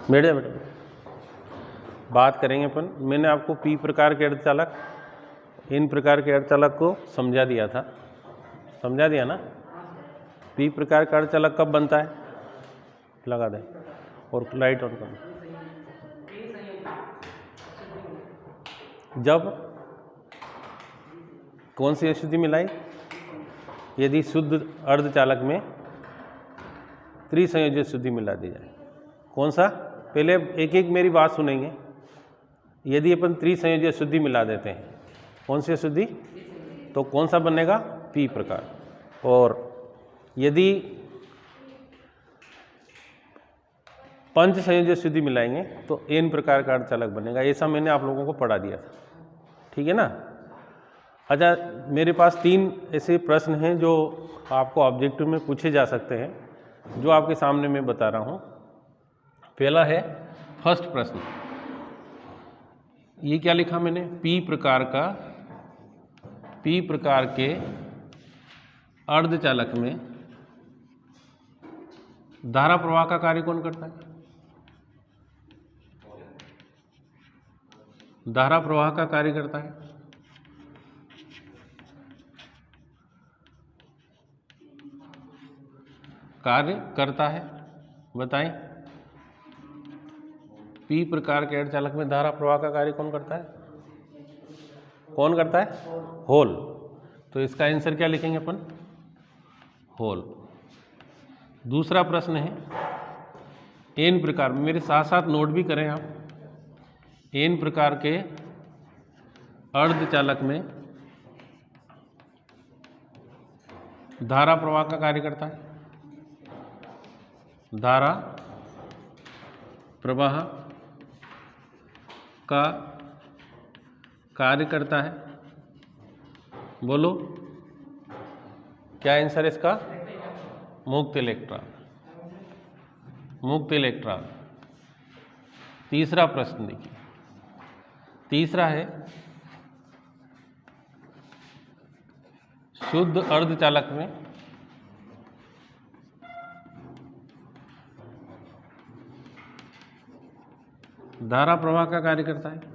बेटा बात करेंगे अपन। मैंने आपको पी प्रकार के अर्धचालक, इन प्रकार के अर्धचालक को समझा दिया था, समझा दिया ना। पी प्रकार का अर्धचालक कब बनता है, लगा दें और लाइट ऑन कर। जब कौन सी अशुद्धि मिलाई, यदि शुद्ध अर्धचालक में त्रिसंयोजी अशुद्धि मिला दी जाए। कौन सा, पहले एक एक मेरी बात सुनेंगे। यदि अपन त्रिसंयोजी अशुद्धि मिला देते हैं, कौन सी अशुद्धि, तो कौन सा बनेगा, पी प्रकार। और यदि पंच संयोजी अशुद्धि मिलाएंगे तो एन प्रकार का अर्धचालक बनेगा। ऐसा मैंने आप लोगों को पढ़ा दिया था, ठीक है ना। अच्छा, मेरे पास 3 ऐसे प्रश्न हैं जो आपको ऑब्जेक्टिव में पूछे जा सकते हैं, जो आपके सामने मैं बता रहा हूँ। पहला है फर्स्ट प्रश्न, ये क्या लिखा मैंने, पी प्रकार के अर्धचालक में धारा प्रवाह का कार्य कौन करता है। धारा प्रवाह का कार्य करता है, बताएं। पी प्रकार के अर्धचालक में धारा प्रवाह का कार्य कौन करता है, होल। तो इसका आंसर क्या लिखेंगे अपन, होल। दूसरा प्रश्न है एन प्रकार, मेरे साथ साथ नोट भी करें आप। एन प्रकार के अर्धचालक में धारा प्रवाह का कार्य करता है, धारा प्रवाह का कार्य करता है। बोलो क्या आंसर इसका, मुक्त इलेक्ट्रॉन। तीसरा प्रश्न देखिए, तीसरा है शुद्ध अर्धचालक में धारा प्रवाह का कार्य करता है।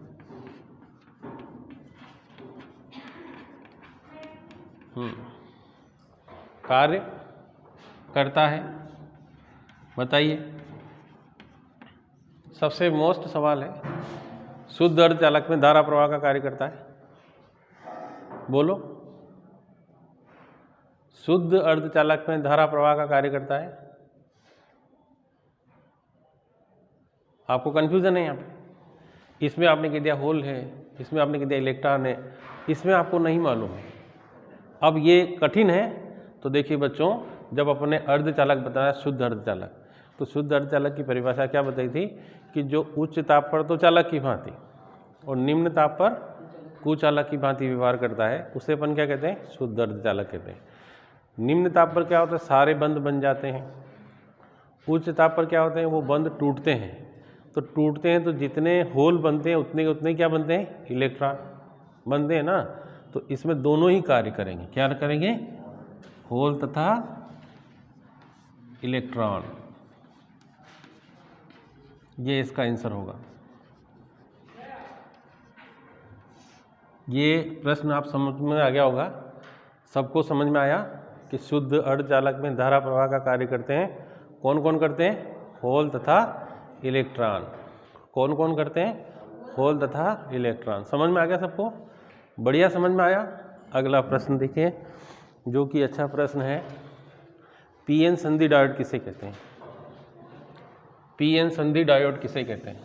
कार्य करता है, बताइए। सबसे मोस्ट सवाल है, शुद्ध अर्धचालक में धारा प्रवाह का कार्य करता है, बोलो। शुद्ध अर्धचालक में धारा प्रवाह का कार्य करता है। आपको कंफ्यूजन है यहाँ पे, इसमें आपने कह दिया होल है, इसमें आपने कह दिया इलेक्ट्रॉन है, इसमें आपको नहीं मालूम है। अब ये कठिन है, तो देखिए बच्चों, जब अपने अर्धचालक बताया शुद्ध अर्धचालक, तो शुद्ध अर्धचालक की परिभाषा क्या बताई थी कि जो उच्च ताप पर तो चालक की भांति और निम्न ताप पर कुचालक की भांति व्यवहार करता है, उसे अपन क्या कहते हैं, शुद्ध अर्धचालक कहते हैं। निम्न ताप पर क्या होता है, सारे बंध बन जाते हैं। उच्च ताप पर क्या होते हैं, वो बंध टूटते हैं। तो टूटते हैं तो जितने होल बनते हैं उतने के उतने क्या बनते हैं, इलेक्ट्रॉन बनते हैं ना। तो इसमें दोनों ही कार्य करेंगे, क्या करेंगे, होल तथा इलेक्ट्रॉन। ये इसका आंसर होगा। ये प्रश्न आप समझ में आ गया होगा, सबको समझ में आया कि शुद्ध अर्धचालक में धारा प्रवाह का कार्य करते हैं कौन कौन करते हैं, होल तथा इलेक्ट्रॉन। कौन कौन करते हैं, होल तथा इलेक्ट्रॉन। समझ में आ गया सबको, बढ़िया समझ में आया। अगला प्रश्न देखिए, जो कि अच्छा प्रश्न है, पीएन संधि डायोड किसे कहते हैं, पीएन संधि डायोड किसे कहते हैं।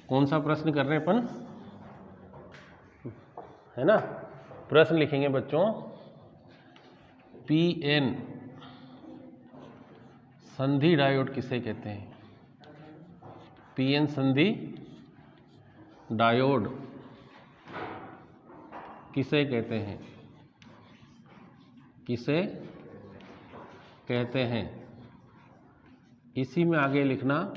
कौन सा प्रश्न कर रहे हैं अपन, है ना। प्रश्न लिखेंगे बच्चों, पीएन संधि डायोड किसे कहते हैं, पीएन संधि डायोड किसे कहते हैं, किसे कहते हैं। इसी में आगे लिखना,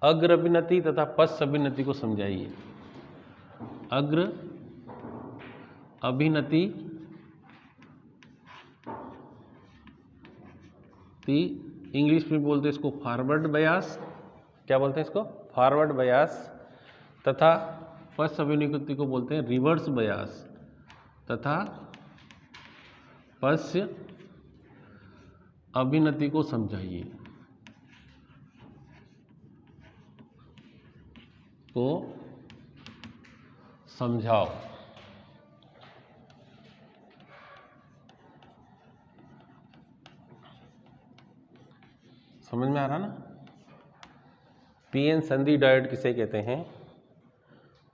अग्र अभिनति तथा पश्च अभिनति को समझाइए। अग्र अभिनति इंग्लिश में बोलते हैं इसको फॉरवर्ड बयास, क्या बोलते हैं इसको, फॉरवर्ड बयास, तथा पश्च अभिनति को बोलते हैं रिवर्स बयास, तथा पश्च अभिनति को समझाइए, को समझाओ। समझ में आ रहा ना। पीएन संधि डायोड किसे कहते हैं,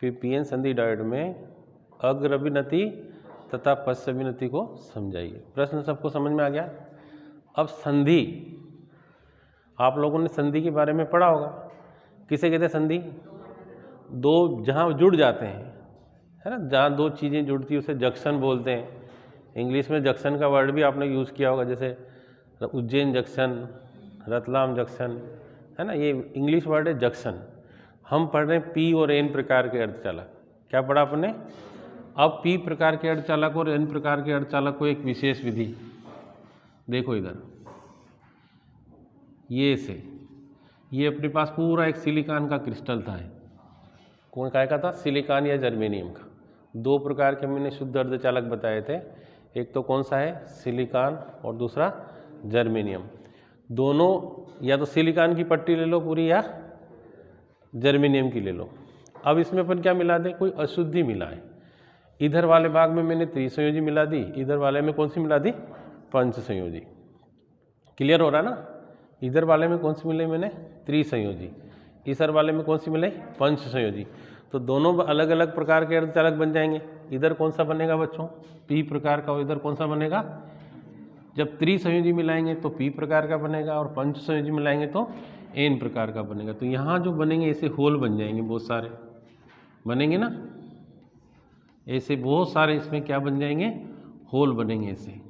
फिर पीएन संधि डायोड में अग्र अभिनति तथा पश्च अभिनति को समझाइए। प्रश्न सबको समझ में आ गया। अब संधि, आप लोगों ने संधि के बारे में पढ़ा होगा। किसे कहते हैं संधि, दो जहाँ जुड़ जाते हैं, है ना, जहाँ दो चीज़ें जुड़ती है उसे जंक्शन बोलते हैं। इंग्लिश में जंक्शन का वर्ड भी आपने यूज़ किया होगा, जैसे उज्जैन जंक्शन, रतलाम जंक्शन, है ना, ये इंग्लिश वर्ड है जंक्शन। हम पढ़ रहे हैं पी और एन प्रकार के अर्धचालक। क्या पढ़ा आपने, अब पी प्रकार के अर्धचालक और एन प्रकार के अर्धचालक को एक विशेष विधि, देखो इधर, ये अपने पास पूरा एक सिलिकॉन का क्रिस्टल था। कौन काय का था, सिलिकॉन या जर्मेनियम का। दो प्रकार के मैंने शुद्ध अर्धचालक बताए थे, एक तो कौन सा है, सिलिकॉन, और दूसरा जर्मेनियम। दोनों या तो सिलिकॉन की पट्टी ले लो पूरी, या जर्मेनियम की ले लो। अब इसमें अपन क्या मिला दें, कोई अशुद्धि मिला है। इधर वाले भाग में मैंने त्रिसंयोजी मिला दी, इधर वाले में कौन सी मिला दी, पंचसंयोजी। क्लियर हो रहा ना। इधर वाले में कौन सी मिलाई मैंने, त्रिसंयोजी, इधर वाले में कौन सी मिलाई, पंचसंयोजी। तो दोनों अलग अलग प्रकार के अर्धचालक बन जाएंगे। इधर कौन सा बनेगा बच्चों, पी प्रकार का, और इधर कौन सा बनेगा, जब त्रिसंयोजी मिलाएंगे तो पी प्रकार का बनेगा, और पंचसंयोजी मिलाएंगे तो एन प्रकार का बनेगा। तो यहाँ जो बनेंगे ऐसे होल बन जाएंगे, बहुत सारे बनेंगे ना, ऐसे बहुत सारे इसमें क्या बन जाएंगे, होल बनेंगे ऐसे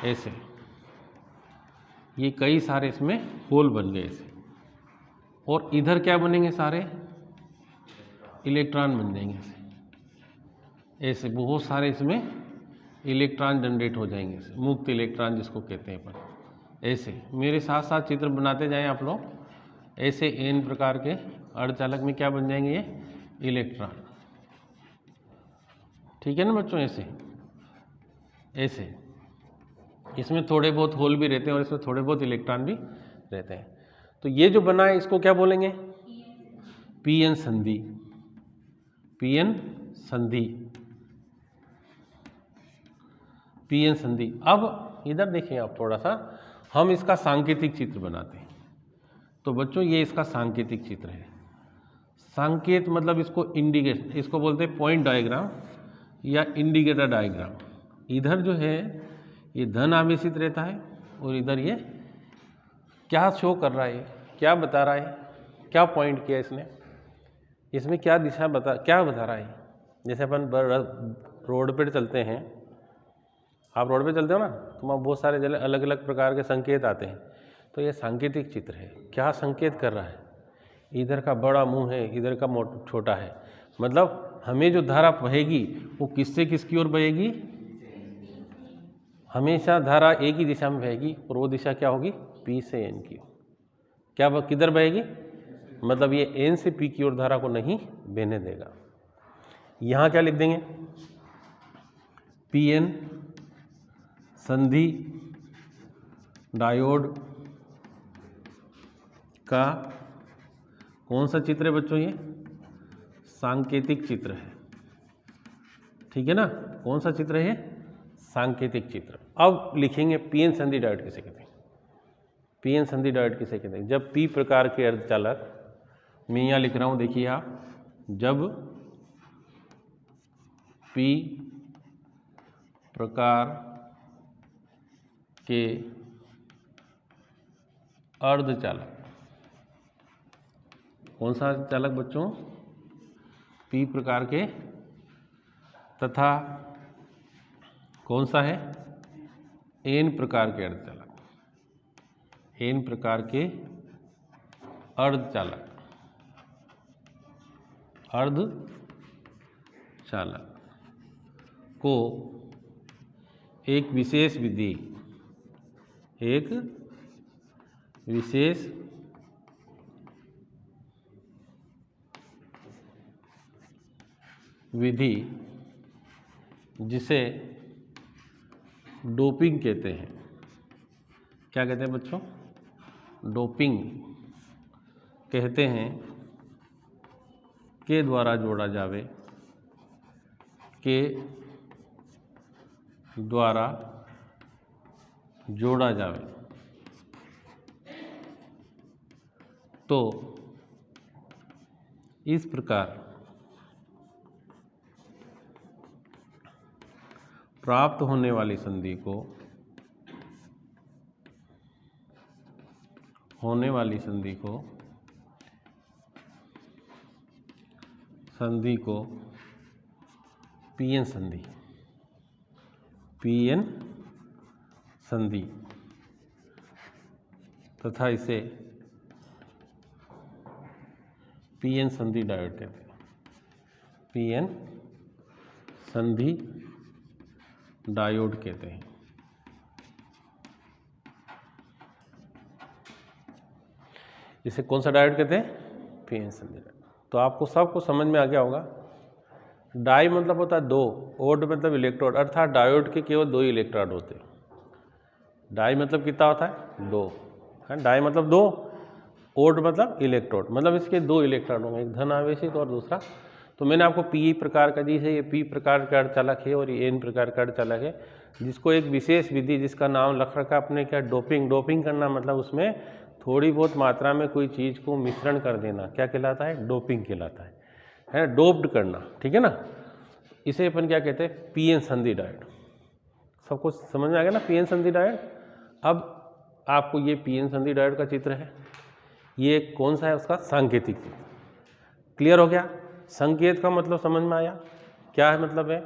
ऐसे, ये कई सारे इसमें होल बन गए ऐसे। और इधर क्या बनेंगे, सारे इलेक्ट्रॉन बन जाएंगे ऐसे ऐसे, बहुत सारे इसमें इलेक्ट्रॉन जनरेट हो जाएंगे, मुक्त इलेक्ट्रॉन जिसको कहते हैं अपन। ऐसे मेरे साथ साथ चित्र बनाते जाएं आप लोग। ऐसे एन प्रकार के अर्धचालक में क्या बन जाएंगे, ये इलेक्ट्रॉन। ठीक है ना बच्चों, ऐसे ऐसे इसमें थोड़े बहुत होल भी रहते हैं और इसमें थोड़े बहुत इलेक्ट्रॉन भी रहते हैं। तो ये जो बना है इसको क्या बोलेंगे, पीएन संधि, पीएन संधि, पीएन संधि। अब इधर देखिए आप थोड़ा सा, हम इसका सांकेतिक चित्र बनाते हैं। तो बच्चों ये इसका सांकेतिक चित्र है। सांकेत मतलब इसको इंडिकेट, इसको बोलते हैं पॉइंट डायग्राम या इंडिकेटर डायग्राम। इधर जो है ये धन आवेशित रहता है, और इधर ये क्या शो कर रहा है, क्या बता रहा है, क्या पॉइंट किया इसने, इसमें क्या दिशा क्या बता रहा है। जैसे अपन रोड पर चलते हैं, आप रोड पे चलते हो ना, तो वहाँ बहुत सारे अलग अलग प्रकार के संकेत आते हैं। तो ये सांकेतिक चित्र है, क्या संकेत कर रहा है, इधर का बड़ा मुंह है, इधर का छोटा है। मतलब हमें जो धारा बहेगी वो किससे किसकी ओर बहेगी, हमेशा धारा एक ही दिशा में बहेगी, और वो दिशा क्या होगी, पी से एन की। क्या किधर बहेगी, मतलब ये एन से पी की ओर धारा को नहीं बहने देगा। यहाँ क्या लिख देंगे, पी एन संधि डायोड का कौन सा चित्र है बच्चों, ये सांकेतिक चित्र है। ठीक है ना, कौन सा चित्र है, सांकेतिक चित्र। अब लिखेंगे पीएन संधि डायोड किसे कहते हैं, पीएन संधि डायोड किसे कहते हैं। जब पी प्रकार के अर्धचालक, मैं यहाँ लिख रहा हूँ, देखिए आप, जब पी प्रकार के अर्धचालक, कौन सा अर्धचालक बच्चों, पी प्रकार के, तथा कौन सा है, एन प्रकार के अर्धचालक, एन प्रकार के अर्धचालक, अर्धचालक को एक विशेष विधि, एक विशेष विधि जिसे डोपिंग कहते हैं। क्या कहते हैं बच्चों? डोपिंग कहते हैं, के द्वारा जोड़ा जावे, के द्वारा जोड़ा जावे तो इस प्रकार प्राप्त होने वाली संधि को पीएन संधि तथा इसे पीएन संधि डायोड कहते हैं। पीएन संधि डायोड कहते हैं। इसे कौन सा डायोड कहते हैं? पीएन संधि डायोड। तो आपको सबको समझ में आ गया होगा। डाई मतलब होता है दो, ओड मतलब इलेक्ट्रोड, अर्थात डायोड के केवल दो ही इलेक्ट्रोड होते हैं। डाई मतलब कितना होता है? दो है। डाई मतलब दो, ओड मतलब इलेक्ट्रोड, मतलब इसके दो इलेक्ट्रॉन होंगे, एक धन आवेशित और दूसरा। तो मैंने आपको पी प्रकार का दी है, ये पी प्रकार का अर्धचालक है और ये एन प्रकार का अर्धचालक है, जिसको एक विशेष विधि जिसका नाम रख रखा अपने क्या? डोपिंग। डोपिंग करना मतलब उसमें थोड़ी बहुत मात्रा में कोई चीज़ को मिश्रण कर देना, क्या कहलाता है? डोपिंग कहलाता है डोप्ड करना, ठीक है ना। इसे अपन क्या कहते हैं? पीएन संधि डायोड। सबको समझ में आ गया ना पीएन संधि डायोड। अब आपको ये पीएन संधि डायोड का चित्र है, ये कौन सा है? उसका सांकेतिक चित्र। क्लियर हो गया? संकेत का मतलब समझ में आया? क्या है मतलब है?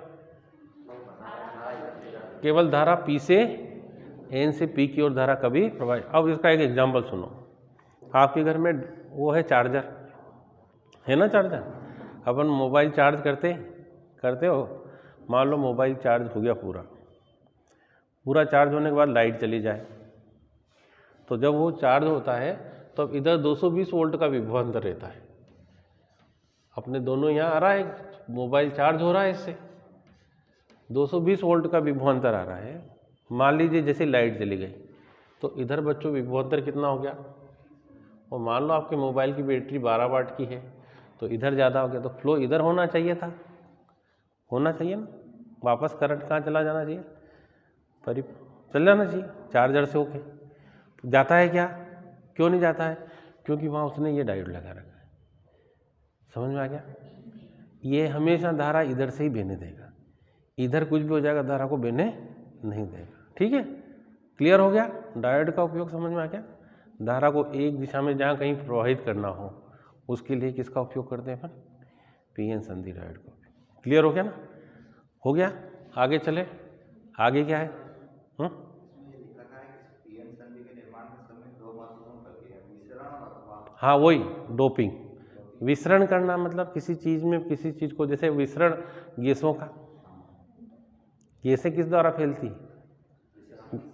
केवल धारा पी से एन से पी की ओर धारा कभी प्रवाहित। अब इसका एक एग्जांपल सुनो। आपके घर में वो है चार्जर, है ना चार्जर। अपन मोबाइल चार्ज करते हो। मान लो मोबाइल चार्ज हो गया पूरा चार्ज होने के बाद लाइट चली जाए, तो जब वो चार्ज होता है तो अब इधर 220 वोल्ट का विभवांतर रहता है। अपने दोनों यहाँ आ रहा है, मोबाइल चार्ज हो रहा है, इससे 220 वोल्ट का विभवांतर आ रहा है। मान लीजिए जैसे लाइट चली गई तो इधर बच्चों विभवांतर कितना हो गया? और मान लो आपके मोबाइल की बैटरी 12 वाट की है तो इधर ज़्यादा हो गया, तो फ्लो इधर होना चाहिए था, होना चाहिए ना। वापस करंट कहाँ चला जाना चाहिए? चल जाना चाहिए चार्जर से होके। जाता है क्या? क्यों नहीं जाता है? क्योंकि वहाँ उसने ये डायोड लगा रखा है। समझ में आ गया? ये हमेशा धारा इधर से ही बहने देगा, इधर कुछ भी हो जाएगा धारा को बहने नहीं देगा। ठीक है, क्लियर हो गया? डायोड का उपयोग समझ में आ गया? धारा को एक दिशा में जहाँ कहीं प्रवाहित करना हो उसके लिए किसका उपयोग करते हैं अपन? पीएन संधि डायोड का। क्लियर हो गया ना? हो गया? आगे चले, आगे क्या है? हाँ वही डोपिंग। विसरण करना मतलब किसी चीज़ में किसी चीज़ को, जैसे विसरण गैसों का, गैसें किस द्वारा फैलती?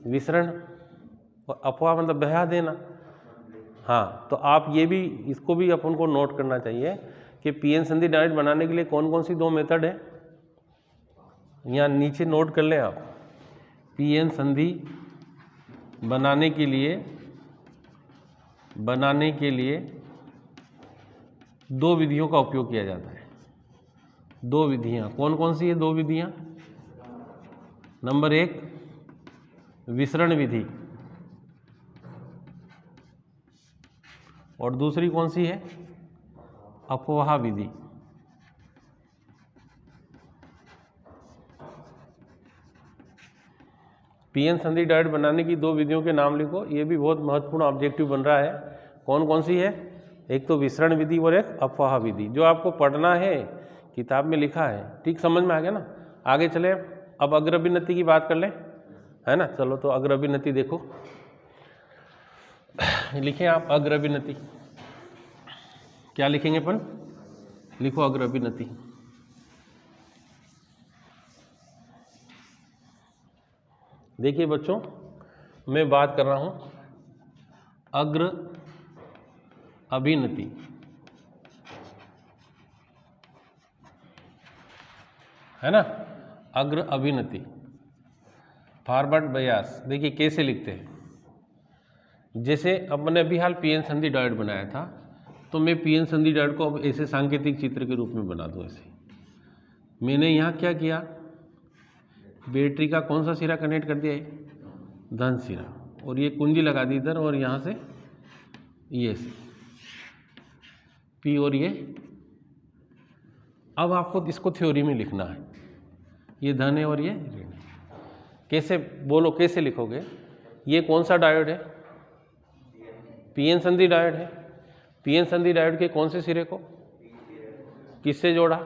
विसरण। और अफवाह मतलब बहा देना। हाँ, तो आप ये भी, इसको भी अपन को नोट करना चाहिए कि पीएन संधि डायोड बनाने के लिए कौन कौन सी दो मेथड है, यहाँ नीचे नोट कर लें आप। पीएन संधि बनाने के लिए दो विधियों का उपयोग किया जाता है। दो विधियाँ कौन कौन सी है? दो विधियाँ, नंबर 1 विसरण विधि और दूसरी कौन सी है? अपवाह विधि। पीएन संधि डायोड बनाने की दो विधियों के नाम लिखो, ये भी बहुत महत्वपूर्ण ऑब्जेक्टिव बन रहा है। कौन कौन सी है? एक तो विसरण विधि और एक अपवाह विधि, जो आपको पढ़ना है, किताब में लिखा है। ठीक, समझ में आ गया ना? आगे चले, अब अग्रभिन्नति की बात कर लें, है ना। चलो तो अग्रभिन्नति देखो, लिखें आप अग्रभिन्नति। क्या लिखेंगे अपन? लिखो अग्रभिन्नति। देखिए बच्चों, मैं बात कर रहा हूँ अग्र अभिनति, है ना, अग्र अभिनति, फॉरवर्ड बायस। देखिए कैसे लिखते हैं, जैसे अपने अभी हाल पीएन संधि डायोड बनाया था, तो मैं पीएन संधि डायोड को अब ऐसे सांकेतिक चित्र के रूप में बना दूं। ऐसे मैंने यहाँ क्या किया, बैटरी का कौन सा सिरा कनेक्ट कर दिया है, धन सिरा, और ये कुंजी लगा दी इधर, और यहाँ से ये से पी, और ये। अब आपको इसको थ्योरी में लिखना है, ये धन है और ये ऋण है। कैसे बोलो, कैसे लिखोगे, ये कौन सा डायोड है, पीएन संधि डायोड है। पीएन संधि डायोड के कौन से सिरे को किससे जोड़ा,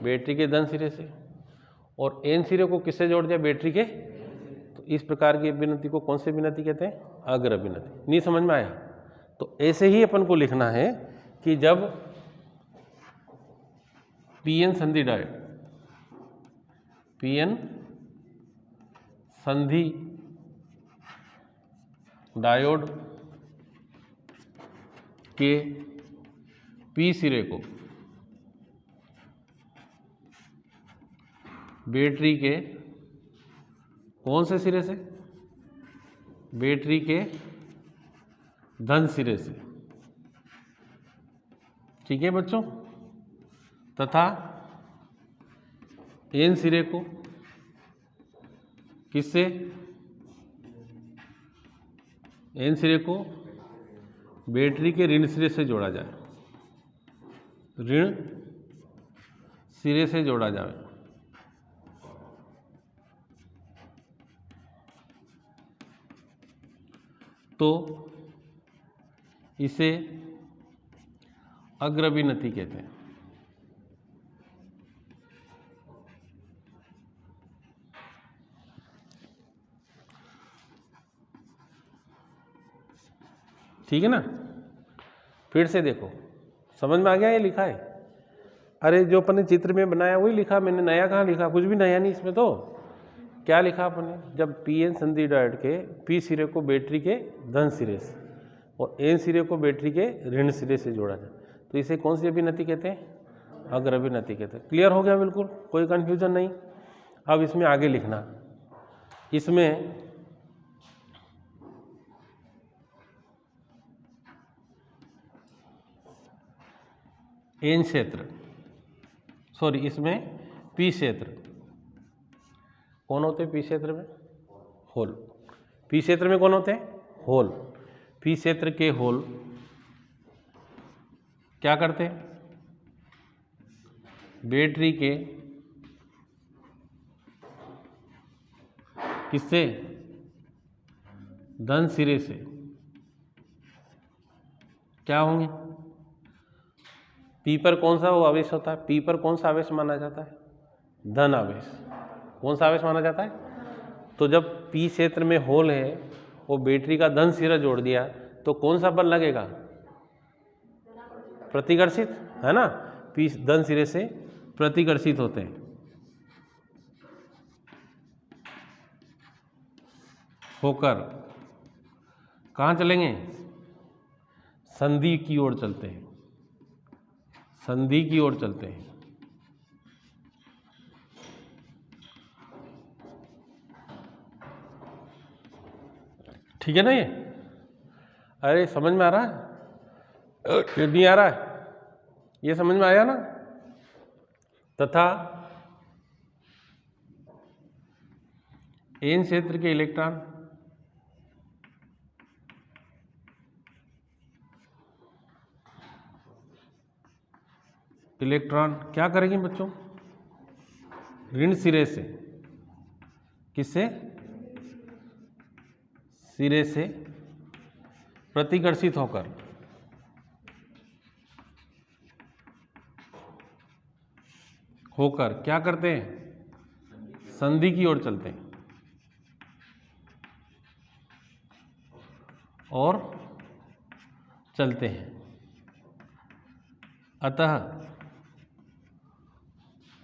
बैटरी के धन सिरे से, और एन सिरे को किससे जोड़ दिया, बैटरी के। तो इस प्रकार की अभिनति को कौन सी अभिनति कहते हैं, अग्र अभिनति। नहीं समझ में आया? तो ऐसे ही अपन को लिखना है कि जब पीएन संधि डायोड, पीएन संधि डायोड के पी सिरे को बैटरी के कौन से सिरे से, बैटरी के धन सिरे से, ठीक है बच्चों, तथा एन सिरे को किससे, एन सिरे को बैटरी के ऋण सिरे से जोड़ा जाए, ऋण सिरे से जोड़ा जाए। तो इसे अग्र अभिनति कहते हैं। ठीक है ना? फिर से देखो, समझ में आ गया? ये लिखा है, अरे जो अपन ने चित्र में बनाया वही लिखा मैंने, नया कहाँ लिखा, कुछ भी नया नहीं इसमें। तो क्या लिखा अपने, जब पीएन संधि डायोड के पी सिरे को बैटरी के धन सिरे से और एन सिरे को बैटरी के ऋण सिरे से जोड़ा जाए, तो इसे कौन सी अभिनति कहते हैं, अग्र अभिनति कहते हैं। क्लियर हो गया? बिल्कुल कोई कंफ्यूजन नहीं। अब इसमें आगे लिखना, इसमें एन क्षेत्र, सॉरी इसमें पी क्षेत्र कौन होते हैं, पी क्षेत्र में होल, पी क्षेत्र में कौन होते हैं, होल। पी क्षेत्र के होल क्या करते हैं, बैटरी के किससे, धन सिरे से क्या होंगे, पी पर कौन सा वो आवेश होता है, पी पर कौन सा आवेश माना जाता है, धन आवेश। कौन सा आवेश माना जाता है? तो जब पी क्षेत्र में होल है, वो बैटरी का धन सिरा जोड़ दिया, तो कौन सा बल लगेगा, प्रतिकर्षित, है ना। पी धन सिरे से प्रतिकर्षित होते हैं, होकर कहाँ चलेंगे, संधि की ओर चलते हैं, संधि की ओर चलते हैं। ठीक है ना? ये अरे समझ में आ रहा है, ये नहीं आ रहा है, ये समझ में आया ना। तथा एन क्षेत्र के इलेक्ट्रॉन क्या करेंगे बच्चों, ऋण सिरे से, किससे, सिरे से प्रतिकर्षित होकर क्या करते हैं, संधि की ओर चलते हैं और चलते हैं। अतः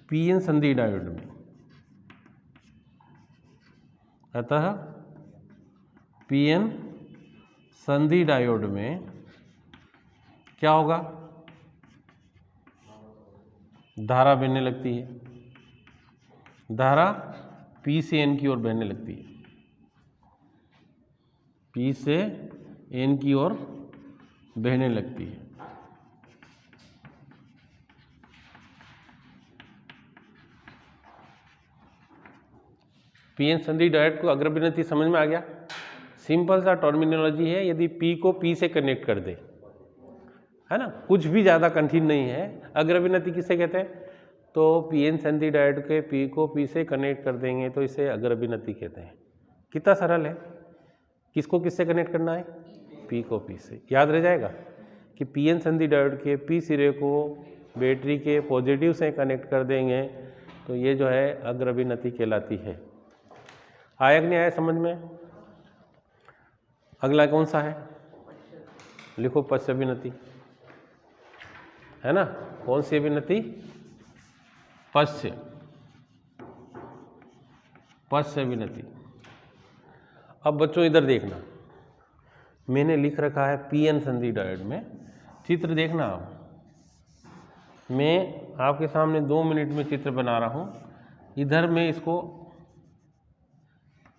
पीएन संधि डायोड में, अतः पीएन संधि डायोड में क्या होगा, धारा बहने लगती है, धारा P से N की ओर बहने लगती है, P से N की ओर बहने लगती है। पीएन संधि डायोड को अग्रविनति समझ में आ गया। सिंपल सा टर्मिनोलॉजी है, यदि P को P से कनेक्ट कर दे, है ना, कुछ भी ज़्यादा कठिन नहीं है। अग्रविनति किसे कहते हैं, तो पीएन संधि डायोड के P को P से कनेक्ट कर देंगे तो इसे अग्रविनति कहते हैं। कितना सरल है, किसको किससे कनेक्ट करना है, P को P से। याद रह जाएगा कि पीएन संधि डायोड के P सिरे को बैटरी के पॉजिटिव से कनेक्ट कर देंगे तो ये जो है अग्रविनति कहलाती है। आया कि नहीं आया समझ में। अगला कौन सा है, लिखो पश्च अभिनति, है ना, कौन सी अभिनति, पश्च अभिनति। अब बच्चों इधर देखना, मैंने लिख रखा है पीएन संधि डायोड में, चित्र देखना आप। मैं आपके सामने 2 मिनट में चित्र बना रहा हूँ, इधर मैं इसको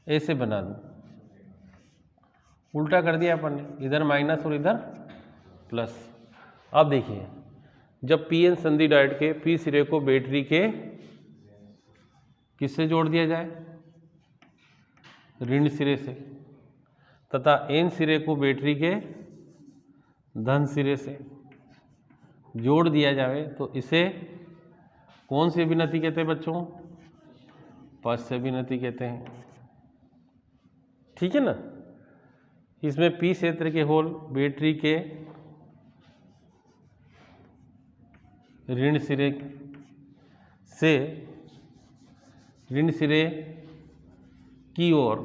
ऐसे बना दूँ, उल्टा कर दिया अपन ने, इधर माइनस और इधर प्लस। अब देखिए, जब पीएन संधि डायोड के P सिरे को बैटरी के किससे जोड़ दिया जाए, ऋण सिरे से, तथा N सिरे को बैटरी के धन सिरे से जोड़ दिया जाए तो इसे कौन सी अभिनति कहते हैं बच्चों, पश्च अभिनति कहते हैं। ठीक है ना। इसमें P क्षेत्र के होल बैटरी के ऋण सिरे से ऋण सिरे की ओर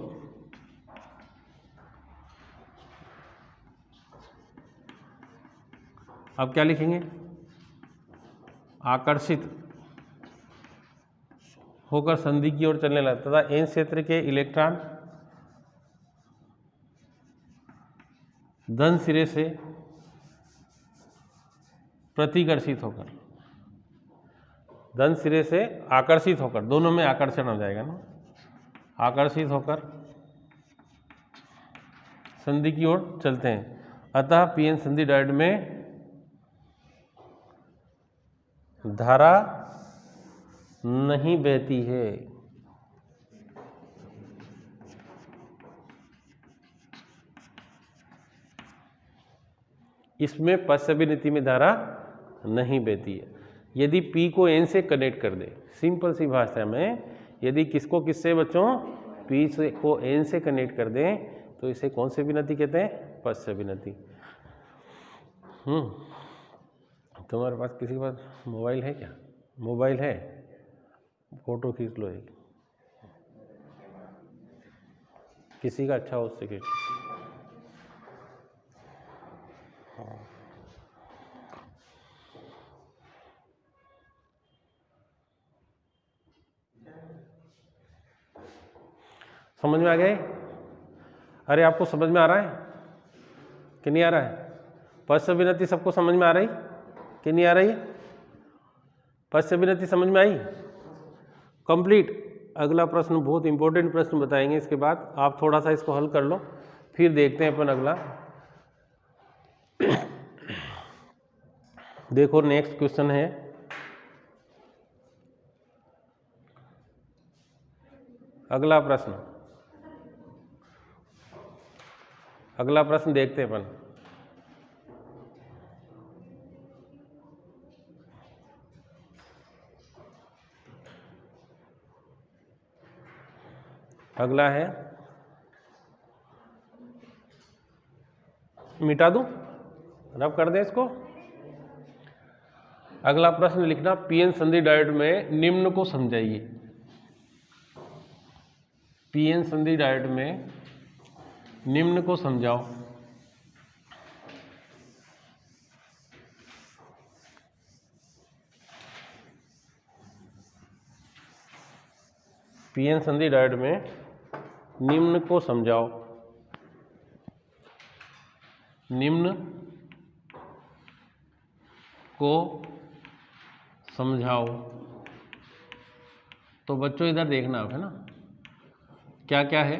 अब क्या लिखेंगे, आकर्षित होकर संधि की ओर चलने लगता था। N क्षेत्र के इलेक्ट्रॉन धन सिरे से प्रतिकर्षित होकर, धन सिरे से आकर्षित होकर, दोनों में आकर्षण हो जाएगा ना, आकर्षित होकर संधि की ओर चलते हैं। अतः पीएन संधि डायोड में धारा नहीं बहती है। इसमें पश्च अभिनति में धारा नहीं बहती है। यदि P को N से कनेक्ट कर दे, सिंपल सी भाषा में, यदि किसको किससे बच्चों, P को N से कनेक्ट कर दें तो इसे कौन सी अभिनति कहते हैं, पश्च अभिनति। तुम्हारे पास किसी के पास मोबाइल है क्या, मोबाइल है, फोटो खींच लो एक, किसी का अच्छा हो उससे खींच। समझ में आ गए। अरे आपको समझ में आ रहा है कि नहीं आ रहा है, पश्च अभिनति सबको समझ में आ रही कि नहीं आ रही है, पश्च अभिनति समझ में आई, कंप्लीट। अगला प्रश्न बहुत इंपॉर्टेंट प्रश्न बताएंगे, इसके बाद आप थोड़ा सा इसको हल कर लो, फिर देखते हैं अपन अगला। देखो नेक्स्ट क्वेश्चन है, अगला प्रश्न, अगला प्रश्न देखते हैं अपन। अगला है, मिटा दूं, रब कर दें इसको। अगला प्रश्न लिखना, पीएन संधि डायोड में निम्न को समझाइए। पीएन संधि डायोड में निम्न को समझाओ। पीएन संधि डायोड में निम्न को समझाओ। निम्न को समझाओ। तो बच्चों इधर देखना आप, है ना, क्या क्या है।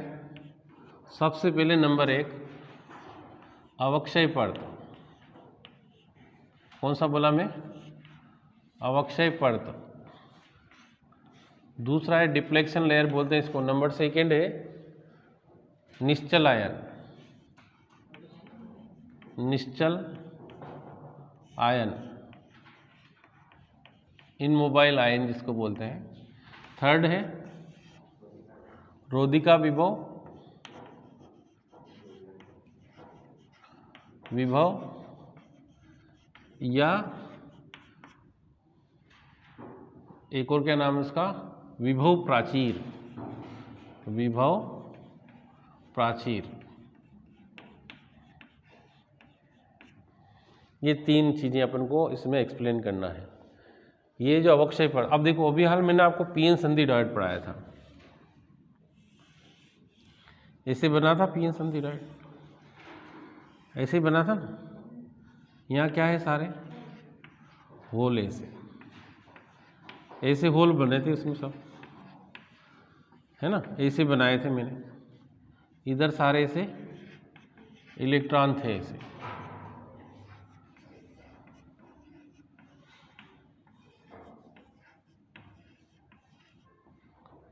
सबसे पहले नंबर 1 अवक्षय पर्त। कौन सा बोला मैं? अवक्षय पर्त। दूसरा है डिफ्लेक्शन लेयर बोलते हैं इसको। नंबर 2 है निश्चल आयन। निश्चल आयन, इनमोबाइल आयन जिसको बोलते हैं। 3rd है रोधिका विभव। या एक और क्या नाम है उसका? विभव प्राचीर। विभव प्राचीर। ये 3 चीज़ें अपन को इसमें एक्सप्लेन करना है। ये जो अवक्षय पर्त, अब देखो अभी हाल मैंने आपको पीएन संधि डायोड पढ़ाया था। ऐसे बना था पीएन संधि डायोड, ऐसे ही बना था ना। यहाँ क्या है? सारे होल ऐसे होल बने थे उसमें सब, है ना, ऐसे बनाए थे मैंने। इधर सारे ऐसे इलेक्ट्रॉन थे ऐसे।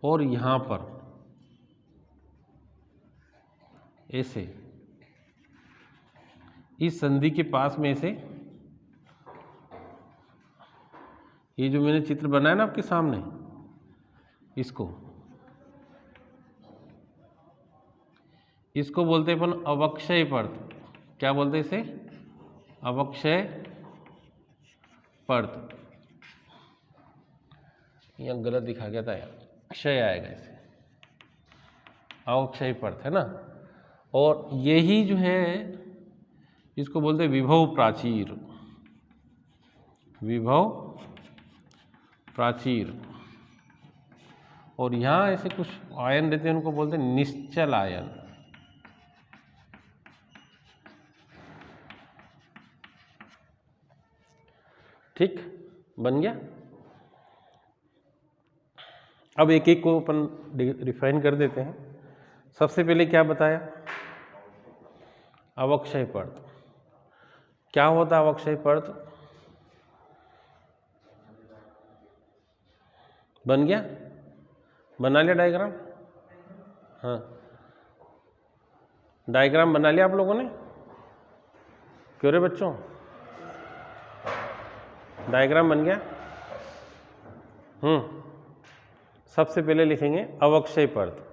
और यहाँ पर ऐसे इस संधि के पास में ऐसे, ये जो मैंने चित्र बनाया ना आपके सामने, इसको बोलते हैं अपन अवक्षय पर्त। क्या बोलते हैं इसे? अवक्षय पर्त। यहाँ गलत दिखा गया था, यार क्षय आएगा इसे, अवक्षय पर्त, है ना। और यही जो है इसको बोलते हैं विभव प्राचीर। विभव प्राचीर। और यहाँ ऐसे कुछ आयन रहते हैं, उनको बोलते हैं निश्चल आयन। ठीक, बन गया। अब एक एक को अपन रिफाइन कर देते हैं। सबसे पहले क्या बताया? अवक्षय पर्त। क्या होता है अवक्षय पर्त? बन गया? बना लिया डायग्राम? हाँ, डायग्राम बना लिया आप लोगों ने? क्यों रे बच्चों, डायग्राम बन गया? सबसे पहले लिखेंगे अवक्षय पर्त।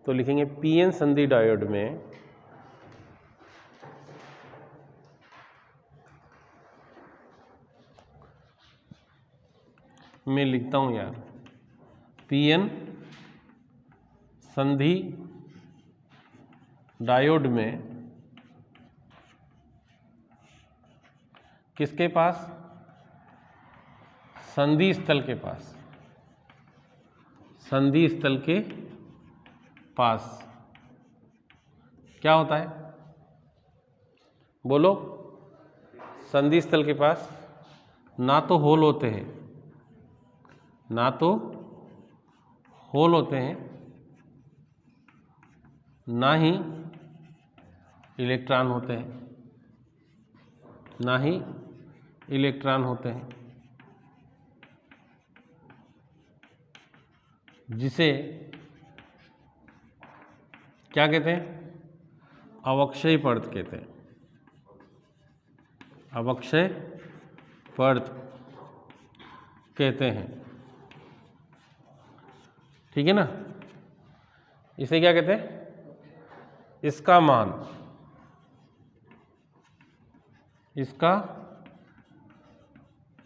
तो लिखेंगे पीएन संधि डायोड में मैं लिखता हूं यार, पीएन संधि डायोड में किसके पास? संधि स्थल के पास। संधि स्थल के पास क्या होता है? बोलो। संधि स्थल के पास ना तो होल होते हैं, ना तो होल होते हैं, ना ही इलेक्ट्रॉन होते हैं, ना ही इलेक्ट्रॉन होते हैं, जिसे क्या कहते हैं? अवक्षय पर्त कहते हैं। अवक्षय पर्त कहते हैं। ठीक है ना। इसे क्या कहते हैं? इसका मान, इसका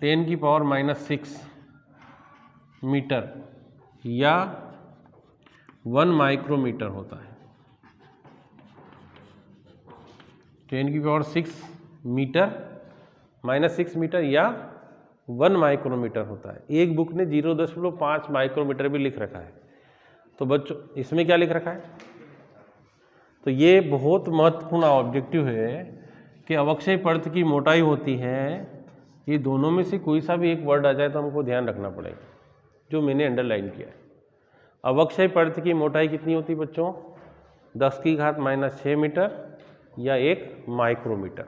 10⁻⁻⁶ मीटर या 1 माइक्रोमीटर होता है। 10⁻⁶ मीटर -6 मीटर या 1 माइक्रोमीटर होता है। एक बुक ने 0.5 माइक्रोमीटर भी लिख रखा है। तो बच्चों इसमें क्या लिख रखा है? तो ये बहुत महत्वपूर्ण ऑब्जेक्टिव है कि अवक्षय परत की मोटाई होती है, ये दोनों में से कोई सा भी एक वर्ड आ जाए तो हमको ध्यान रखना पड़ेगा, जो मैंने अंडरलाइन किया है। अवक्षय परत की मोटाई कितनी होती है बच्चों? 10⁻⁻6 मीटर या 1 माइक्रोमीटर।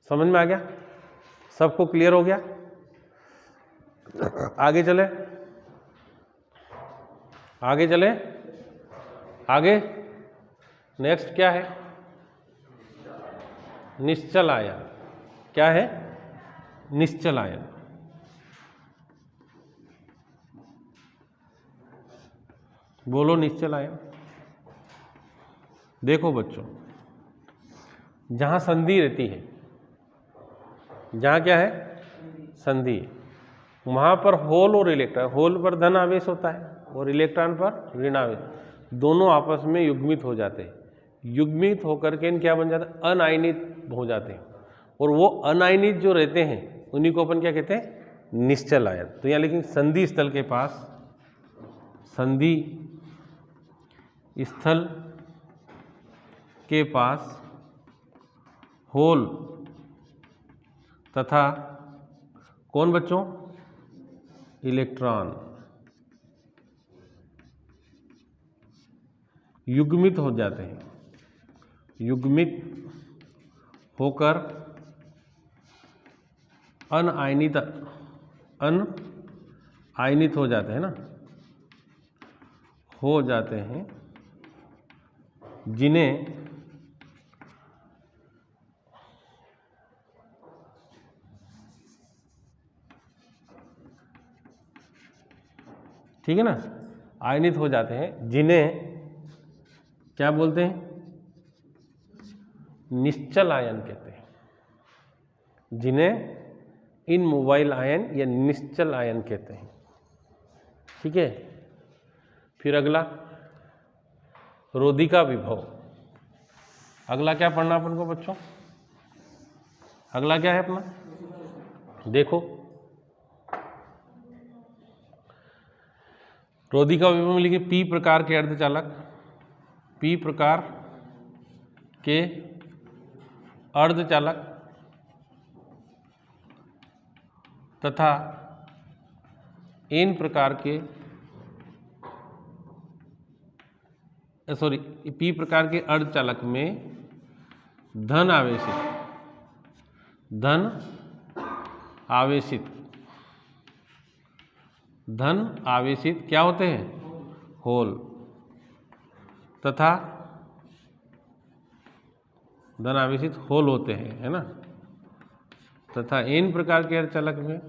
समझ में आ गया? सबको क्लियर हो गया? आगे चले, आगे चले, आगे नेक्स्ट क्या है? निश्चल आयन। क्या है? निश्चल आयन। बोलो निश्चल आयन। देखो बच्चों, जहां संधि रहती है, जहां क्या है? संधि, वहां पर होल और इलेक्ट्रॉन, होल पर धन आवेश होता है और इलेक्ट्रॉन पर ऋण आवेश, दोनों आपस में युग्मित हो जाते हैं। युग्मित होकर के क्या बन जाता है? अनायनित हो जाते हैं। और वो अनायनित जो रहते हैं उन्हीं को अपन क्या कहते हैं? निश्चल आयन। तो यहाँ लेकिन संधि स्थल के पास, संधि स्थल के पास होल तथा कौन बच्चों? इलेक्ट्रॉन युग्मित हो जाते हैं, युग्मित होकर अनआयनित हो जाते हैं ना, हो जाते हैं, जिन्हें ठीक है ना, आयनित हो जाते हैं, जिन्हें क्या बोलते हैं? निश्चल आयन कहते हैं, जिन्हें इनमोबाइल आयन या निश्चल आयन कहते हैं। ठीक है, फिर अगला रोधी का विभव। अगला क्या पढ़ना अपन को बच्चों? अगला क्या है अपना? देखो, रोधी का विभव में लिखिए पी प्रकार के अर्धचालक, पी प्रकार के अर्धचालक तथा एन प्रकार के पी प्रकार के अर्धचालक में धन आवेशित क्या होते हैं? होल तथा धन आवेशित होल होते हैं, है ना। तथा एन प्रकार के अर्धचालक में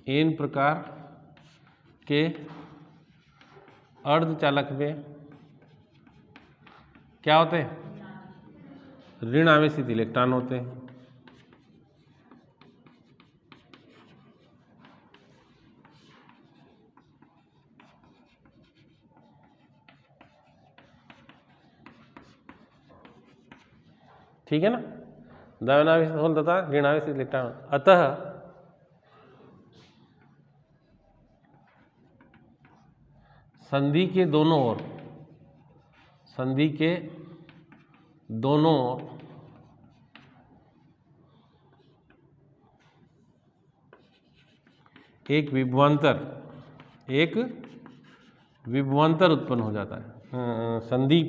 एन प्रकार के अर्धचालक में क्या होते हैं? ऋण आवेशित इलेक्ट्रॉन होते हैं। ठीक है ना, धन आवेशित होल तथा ऋण आवेशित इलेक्ट्रॉन। अतः संधि के दोनों ओर, संधि के दोनों ओर एक विभवांतर उत्पन्न हो जाता है। संधि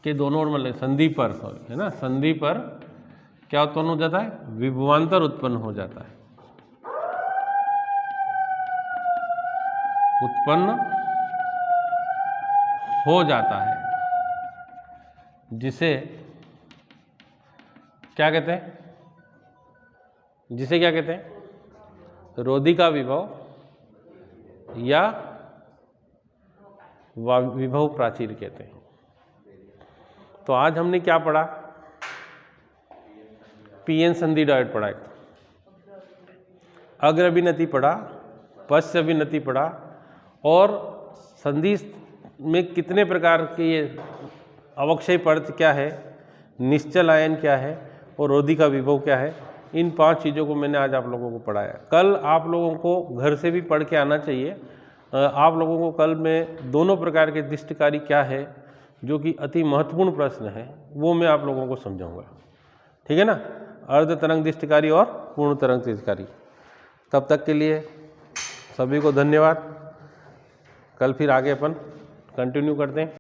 के दोनों ओर मतलब संधि पर, है ना, संधि पर क्या उत्पन्न हो जाता है? विभवांतर उत्पन्न हो जाता है, उत्पन्न हो जाता है, जिसे क्या कहते हैं? जिसे क्या कहते हैं? रोधी का विभव या विभव प्राचीर कहते हैं। तो आज हमने क्या पढ़ा? पीएन संधि डायोड पढ़ा, अग्रभिनति पढ़ा, पश्च अभिनति पढ़ा, और संधि में कितने प्रकार के ये अवक्षय परत क्या है, निश्चल आयन क्या है और रोधी का विभव क्या है, इन 5 चीज़ों को मैंने आज आप लोगों को पढ़ाया। कल आप लोगों को घर से भी पढ़ के आना चाहिए। आप लोगों को कल मैं दोनों प्रकार के दृष्टिकारी क्या है, जो कि अति महत्वपूर्ण प्रश्न है, वो मैं आप लोगों को समझाऊंगा। ठीक है ना, अर्ध तरंग दृष्टिकारी और पूर्ण तरंग दृष्टिकारी। तब तक के लिए सभी को धन्यवाद। कल फिर आगे अपन कंटिन्यू करते हैं।